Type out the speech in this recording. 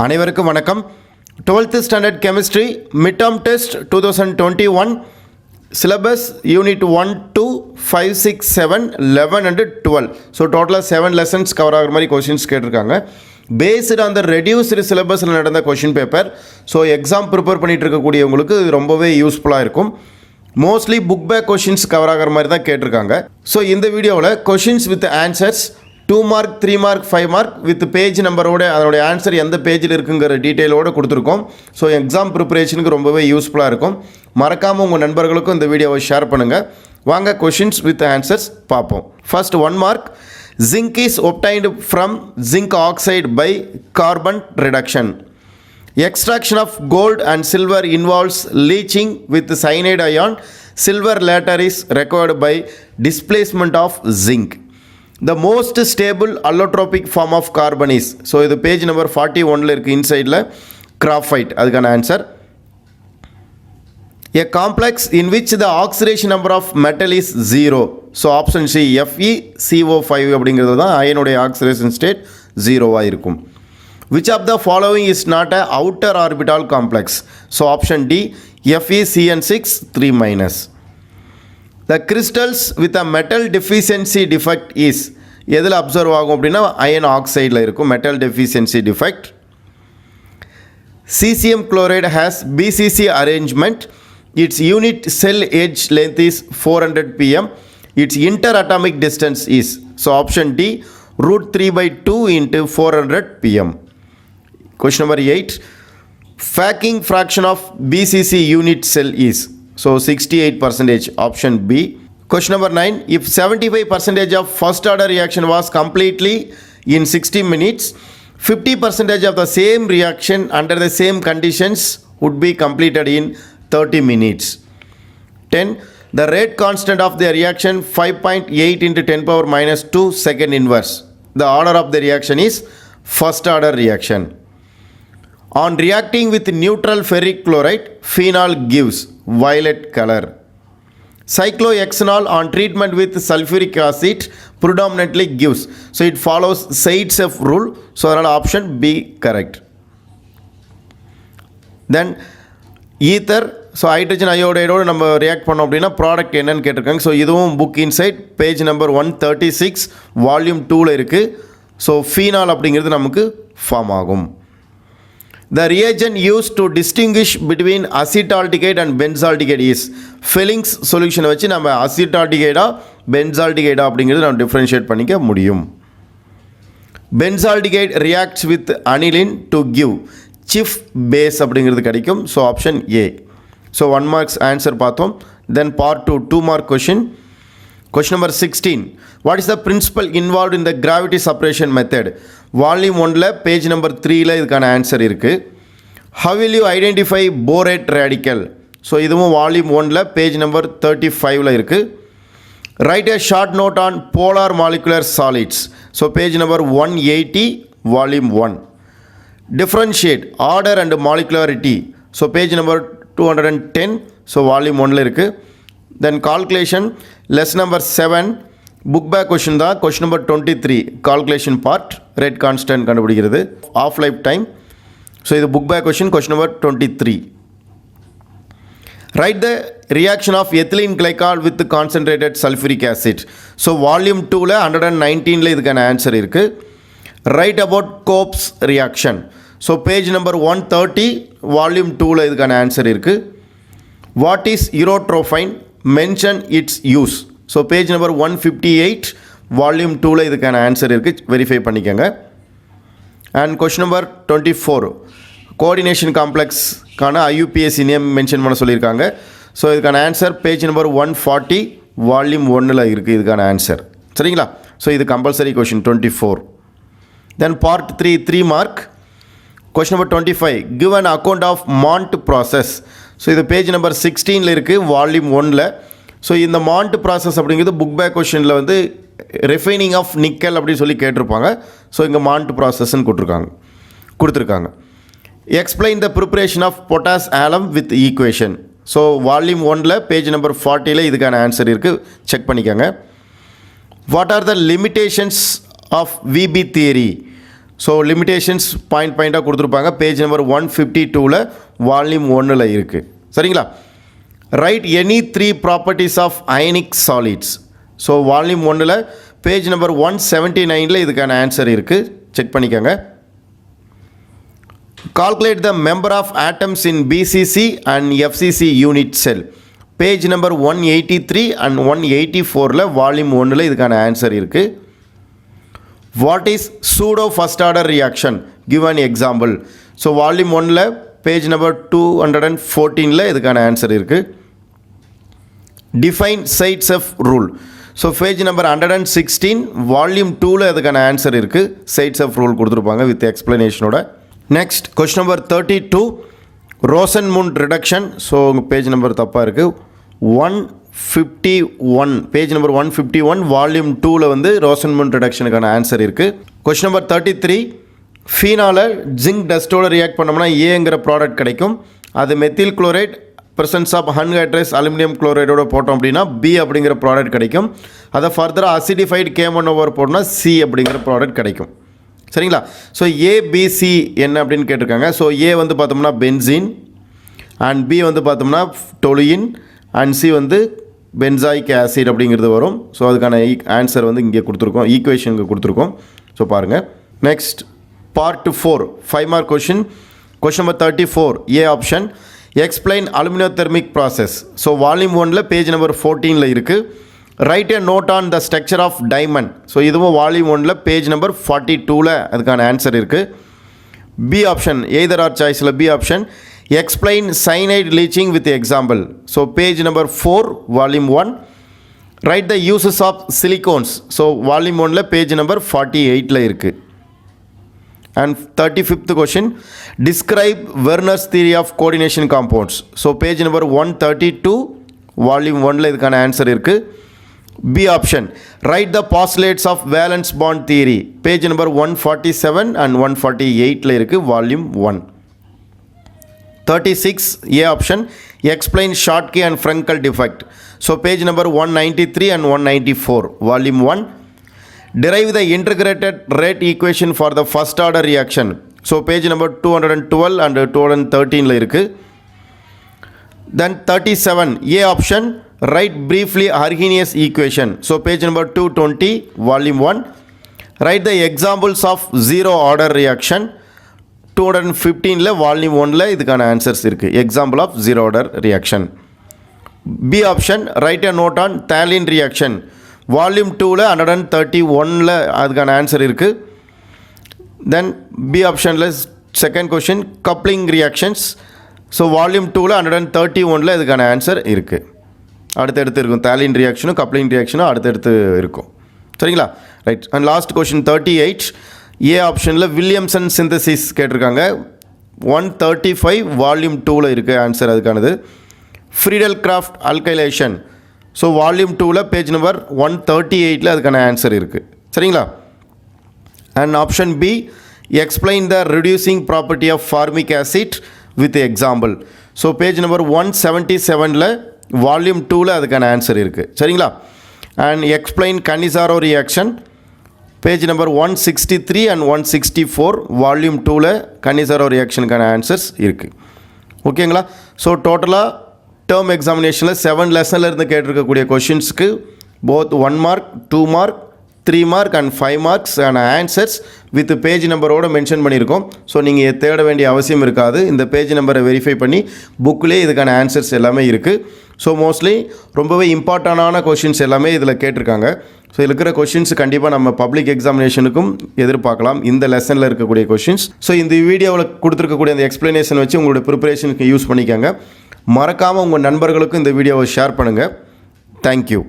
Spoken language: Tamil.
அனைவருக்கும் வணக்கம். 12th standard chemistry mid term test 2021 syllabus unit 1 to 5, 6, 7, 11 and 12. So டோட்டலாக 7 லெசன்ஸ் கவர் ஆகிற மாதிரி கொஷின்ஸ் கேட்டிருக்காங்க. பேஸ்டு அந்த ரெடியூஸ்டு சிலபஸில் நடந்த question paper. So exam prepare பண்ணிகிட்டு இருக்கக்கூடியவங்களுக்கு இது ரொம்பவே யூஸ்ஃபுல்லாக இருக்கும். Mostly book back questions cover ஆகிற மாதிரி தான் கேட்டிருக்காங்க. ஸோ இந்த வீடியோவில் questions with answers 2 mark 3 mark 5 mark with page நம்பரோட அதனுடைய ஆன்சர் எந்த பேஜில் இருக்குங்கிற டீட்டெயிலோடு கொடுத்துருக்கோம். ஸோ எக்ஸாம் ப்ரிப்பரேஷனுக்கு ரொம்பவே யூஸ்ஃபுல்லாக இருக்கும். மறக்காமல் உங்கள் நண்பர்களுக்கும் இந்த வீடியோவை ஷேர் பண்ணுங்கள். வாங்க கொஷின்ஸ் வித் ஆன்சர்ஸ் பார்ப்போம். First 1 mark. Zinc is obtained from zinc oxide by carbon reduction. Extraction of gold and silver involves leaching with cyanide ion. Silver later is required by displacement of zinc. The most stable allotropic form of carbon is, so இது பேஜ் நம்பர் 41ல இருக்குது இன்சைடில், graphite. அதுக்கான answer. A complex in which the oxidation number of metal is 0. So option C, FeCO5 அப்படிங்கிறது தான் அயனுடைய ஆக்சிடேஷன் ஸ்டேட் 0வாக இருக்கும். Which of the following is not a outer orbital complex? So option D, FeCN6 3-. The crystals with a metal deficiency defect is, எதில் அப்சர்வ் ஆகும் அப்படின்னா அயன் ஆக்சைடில் இருக்கும் metal deficiency defect. Cesium chloride has BCC arrangement. Its unit cell edge length is 400 pm. Its interatomic distance is, so option D, √3/2 into 400 pm. Question number 8. Packing fraction of BCC unit cell is, so 68%, option B. Question number 9. If 75% of first order reaction was completely in 60 minutes, 50% of the same reaction under the same conditions would be completed in 30 minutes. 10. The rate constant of the reaction 5.8 into 10 power minus 2 second inverse. The order of the reaction is first order reaction. On reacting with neutral ferric chloride, phenol gives violet color. Cyclohexanol on treatment with sulfuric acid predominantly gives. So it follows Zaitsev rule. So option B correct. Then ether. So hydrogen அயோடைடோடு நம்ம ரியாக்ட் பண்ணோம் அப்படின்னா ப்ராடக்ட் என்னன்னு கேட்டிருக்காங்க. ஸோ இதுவும் book inside page number 136 volume 2ல் இருக்குது. ஸோ ஃபீனால் அப்படிங்கிறது நமக்கு ஃபார்ம் ஆகும். The reagent use to distinguish between acetaldehyde and benzaldehyde is, Fehling's சொல்யூஷனை வச்சு நம்ம அசிட்டால்டிகைடா பென்சால்டிகைடா அப்படிங்கிறது நம்ம டிஃப்ரென்ஷியேட் பண்ணிக்க முடியும். Benzaldehyde reacts with aniline to give Schiff base அப்படிங்கிறது கிடைக்கும். So option A. So 1 marks answer பார்த்தோம். Then part 2 2 mark question. Question number 16. What is the principle involve in the gravity separation method? Volume 1ல் பேஜ் நம்பர் 3ல் இதுக்கான ஆன்சர் இருக்குது. How will you identify borate radical? So இதுவும் வால்யூம் 1ல் பேஜ் நம்பர் 35ல் இருக்குது. Write a short note on polar molecular solids. So page number 180 volume 1. Differentiate order and molecularity. So page number 210. So volume 1ல் இருக்குது. Then calculation lesson number 7 book back question தான். Question number 23 calculation part, rate constant கண்டுபிடிக்கிறது, ஆஃப் லைஃப் டைம். ஸோ இது book back question. Question number 23. Write the reaction of ethylene glycol with concentrated sulphuric acid. So volume 2ல் 119ல் இதுக்கான ஆன்சர் இருக்குது. Write about Kolbe's reaction. So page number 130 volume 2ல் இதுக்கான ஆன்சர் இருக்குது. What is urotropine? Mention its use. So page number 158 volume 2ல் இதுக்கான ஆன்சர் இருக்குது, வெரிஃபை பண்ணிக்கோங்க. அண்ட் கொஷின் நம்பர் 24 கோஆர்டினேஷன் காம்ப்ளெக்ஸ்க்கான IUPAC நேம் மென்ஷன் பண்ண சொல்லியிருக்காங்க. ஸோ இதுக்கான ஆன்சர் பேஜ் நம்பர் 140 வால்யூம் 1ல் இருக்குது இதுக்கான ஆன்சர். சரிங்களா? ஸோ இது compulsory question 24. Then part 3 3 mark. Question number 25. Give an account of Mond process. So இது பேஜ் நம்பர் 16ல் இருக்குது வால்யூம் 1ல். ஸோ இந்த மாண்ட் ப்ராசஸ் அப்படிங்கிறது புக் பேக் கொஷினில் வந்து ரிஃபைனிங் ஆஃப் நிக்கல் அப்படின்னு சொல்லி கேட்டிருப்பாங்க. ஸோ இங்கே மாண்ட் ப்ராசஸ்ன்னு கொடுத்துருக்காங்க. Explain the preparation of potash alum with equation. So volume 1ல் பேஜ் நம்பர் 40ல் இதுக்கான ஆன்சர் இருக்குது, செக் பண்ணிக்கோங்க. What are the limitations of VB theory? So limitations பாயிண்டாக கொடுத்துருப்பாங்க. பேஜ் நம்பர் 152ல் வால்யூம் 1ல் இருக்குது. சரிங்களா? Write any 3 properties of ionic solids. So volume 1ல் பேஜ் நம்பர் 179ல் இதுக்கான ஆன்சர் இருக்குது. செக் பண்ணிக்கோங்க. Calculate the member of atoms in BCC and FCC unit sell. Page number 183 and 184ல் வால்யூம் 1ல் இதுக்கான ஆன்சர் இருக்குது. What is pseudo first order reaction? Give an example. So volume 1ல் பேஜ் நம்பர் 214ல் இதுக்கான ஆன்சர் இருக்குது. Define Saytzeff rule. So page number 116 volume 2ல் இதுக்கான ஆன்சர் இருக்குது. சைட்ஸ் ஆஃப் ரூல் கொடுத்துருப்பாங்க வித் எக்ஸ்பிளனேஷனோட. Next question number 32 Rosenmund reduction. So உங்கள் பேஜ் நம்பர் தப்பாக இருக்குது. 151 பேஜ் நம்பர் 151 வால்யூம் 2ல் வந்து ரோசன்முண்ட் ரிடக்ஷனுக்கான ஆன்சர் இருக்குது. கொஸ்டின் நம்பர் 33 ஃபீனால ஜிங்க் டஸ்ட்டோட ரியாக்ட் பண்ணோம்னா ஏங்கிற ப்ராடக்ட் கிடைக்கும். அது methyl chloride presence of anhydrous aluminium குளோரைடோட போட்டோம் அப்படின்னா பி அப்படிங்கிற ப்ராடக்ட் கிடைக்கும். அதை ஃபர்தராக அசிடிஃபைடு K1O4 போட்டோம்னா சி அப்படிங்கிற ப்ராடக்ட் கிடைக்கும். சரிங்களா? ஸோ ஏபிசி என்ன அப்படின்னு கேட்டிருக்காங்க. ஸோ ஏ வந்து பார்த்தோம்னா பென்சீன், அண்ட் பி வந்து பார்த்தோம்னா டொலுயின், அண்ட் சி வந்து பென்சாயிக் ஆசிட் அப்படிங்கிறது வரும். ஸோ அதுக்கான ஆன்சர் வந்து இங்கே கொடுத்துருக்கோம், ஈக்குவேஷனுக்கு கொடுத்துருக்கோம். ஸோ பாருங்கள். Next part 4 5 mark question. Question number 34 A option. Explain aluminothermic process. So volume 1ல் பேஜ் நம்பர் 14ல் இருக்குது. Write a note on the structure of diamond. So இதுவும் வால்யூம் 1ல் பேஜ் நம்பர் 42ல் அதுக்கான ஆன்சர் இருக்குது. பி ஆப்ஷன் எய்தர் ஆர் சாய்ஸில் B option. Explain cyanide leaching with example. So page number 4 volume 1. Write the uses of silicones. So volume 1ல் பேஜ் நம்பர் 48ல் இருக்குது. And 35th question describe Werner's theory of coordination compounds. So page number 132 volume 1ல் இதுக்கான ஆன்சர் இருக்குது. B option write the postulates of valence bond theory. Page number 147 and 148ல் இருக்குது volume 1. 36 A option. Explain Schottky and Frenkel defect. So page number 193 and 194 volume 1. derive the integrated rate equation for the first order reaction. So page number 212 and 213ல் இருக்குது. Then 37 A option, write briefly Arrhenius equation. So page number 220 volume 1. Write the examples of zero order reaction. 215ல volume 1ல இதுக்கான ஆன்சர்ஸ் இருக்குது. Example of zero order reaction. B option, write a note on Thalin reaction. Volume 2ல 131ல அதுக்கான ஆன்சர் இருக்குது. Then B optionல second question, coupling reactions. So volume 2ல் 131ல் இதுக்கான ஆன்சர் இருக்குது. அடுத்தடுத்து இருக்கும். தாலின் ரியாக்ஷனும் கப்ளிங் ரியாக்ஷனும் அடுத்தடுத்து இருக்கும். சரிங்களா? Right. And last question 38 A ஆப்ஷனில் வில்லியம்சன் சிந்தசிஸ் கேட்டிருக்காங்க. 135 வால்யூம் 2ல் இருக்குது ஆன்சர் அதுக்கானது. Friedel Crafts alkylation. So volume 2ல் பேஜ் நம்பர் 138ல் அதுக்கான ஆன்சர் இருக்குது. சரிங்களா? And option B explain the reducing property of formic acid with example. So page number 177ல் வால்யூம் 2ல் அதுக்கான ஆன்சர் இருக்குது. சரிங்களா? And explain Cannizzaro reaction. Page number 163 and 164 volume 2ல் கனிசாரோ ரியாக்ஷனுக்கான ஆன்சர்ஸ் இருக்குது. ஓகேங்களா? ஸோ டோட்டலாக டேர்ம் எக்ஸாமினேஷனில் 7 லெசனில் இருந்து கேட்டிருக்கக்கூடிய கொஷின்ஸுக்கு both 1 mark 2 mark 3 mark and 5 marks ஆன ஆன்சர்ஸ் வித் பேஜ் நம்பரோடு மென்ஷன் பண்ணியிருக்கோம். ஸோ நீங்கள் தேட வேண்டிய அவசியம் இருக்காது. இந்த பேஜ் நம்பரை வெரிஃபை பண்ணி புக்கிலே இதுக்கான ஆன்சர்ஸ் எல்லாமே இருக்குது. ஸோ மோஸ்ட்லி ரொம்பவே இம்பார்ட்டண்டான கொஷின்ஸ் எல்லாமே இதில் கேட்டிருக்காங்க. ஸோ இதில் இருக்கிற கொஷின்ஸ் கண்டிப்பாக நம்ம பப்ளிக் எக்ஸாமினேஷனுக்கும் எதிர்பார்க்கலாம் இந்த லெசனில் இருக்கக்கூடிய கொஷின்ஸ். ஸோ இந்த வீடியோவில் கொடுத்துருக்கக்கூடிய அந்த எக்ஸ்ப்ளனேஷன் வச்சு உங்களோட ப்ரிப்பரேஷனுக்கு யூஸ் பண்ணிக்கோங்க. மறக்காமல் உங்கள் நண்பர்களுக்கும் இந்த வீடியோவை ஷேர் பண்ணுங்கள். தேங்க்யூ.